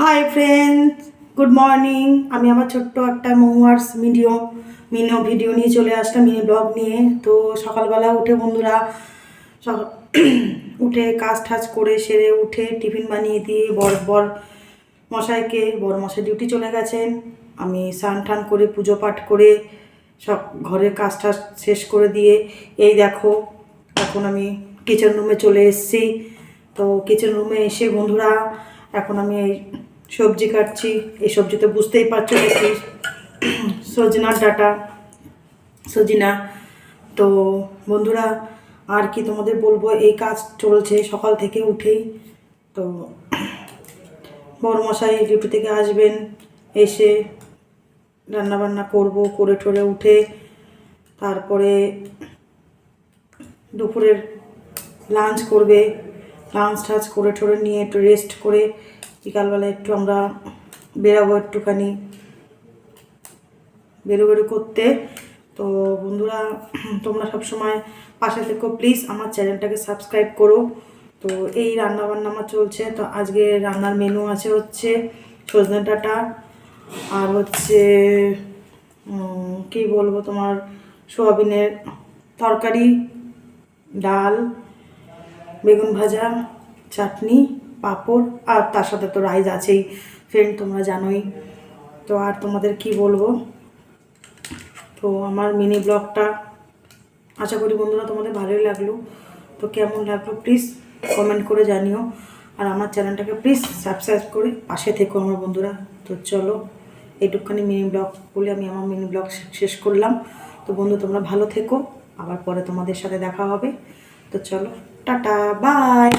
Hi friends, good morning. আমি আমার ছোট্ট একটা মহুয়ার্স ভিডিও নিয়ে চলে আসলাম, মিনি ব্লগ নিয়ে। তো সকালবেলা উঠে বন্ধুরা উঠে কাজ টাজ করে সেরে উঠে টিফিন বানিয়ে দিয়ে বর মশাই ডিউটি চলে গেছেন। আমি স্নান টান করে পুজো পাঠ করে সব ঘরের কাজ টাজ শেষ করে দিয়ে এই দেখো এখন আমি কিচেন রুমে চলে এসেছি। তো কিচেন রুমে এসে বন্ধুরা এখন আমি এই সবজি কাটছি। এই সবজি তো বুঝতেই পারছো দেখি সজিনা। তো বন্ধুরা আর কি তোমাদের বলবো, এই কাজ চলছে সকাল থেকে উঠেই। তো বড়মশাই ডিউটি থেকে আসবেন, এসে রান্নাবান্না করব, করে ঠরে উঠে তারপরে দুপুরের লাঞ্চ করবে। লাঞ্চ টাঞ্চ করে ঠরে নিয়ে একটু রেস্ট করে বিকালবেলা একটু আমরা বেরাবো, একটুখানি বেরোবেরো করতে। তো বন্ধুরা তোমরা সবসময় পাশে থেকো, প্লিজ আমার চ্যানেলটাকে সাবস্ক্রাইব করো। তো এই রান্নাবান্না আমার চলছে। তো আজকে রান্নার মেনু আছে হচ্ছে সজনে ডাঁটা, আর হচ্ছে কি বলবো তোমার সোয়াবিনের তরকারি, ডাল, বেগুন ভাজা, চাটনি, পাঁপড়, আর তার সাথে তো রাইস আছেই ফ্রেন্ড, তোমরা জানোই। তো আর তোমাদের কি বলবো। তো আমার মিনি ব্লগটা আশা করি বন্ধুরা তোমাদের ভালোই লাগলো। তো কেমন লাগলো প্লিজ কমেন্ট করে জানিও, আর আমার চ্যানেলটাকে প্লিজ সাবস্ক্রাইব করে পাশে থেকো আমার বন্ধুরা। তো চলো এইটুকখানি মিনি ব্লগ বলে আমি আমার মিনি ব্লগ শেষ করলাম। তো বন্ধু তোমরা ভালো থেকো, আবার পরে তোমাদের সাথে দেখা হবে। তো চলো টাটা, বাই।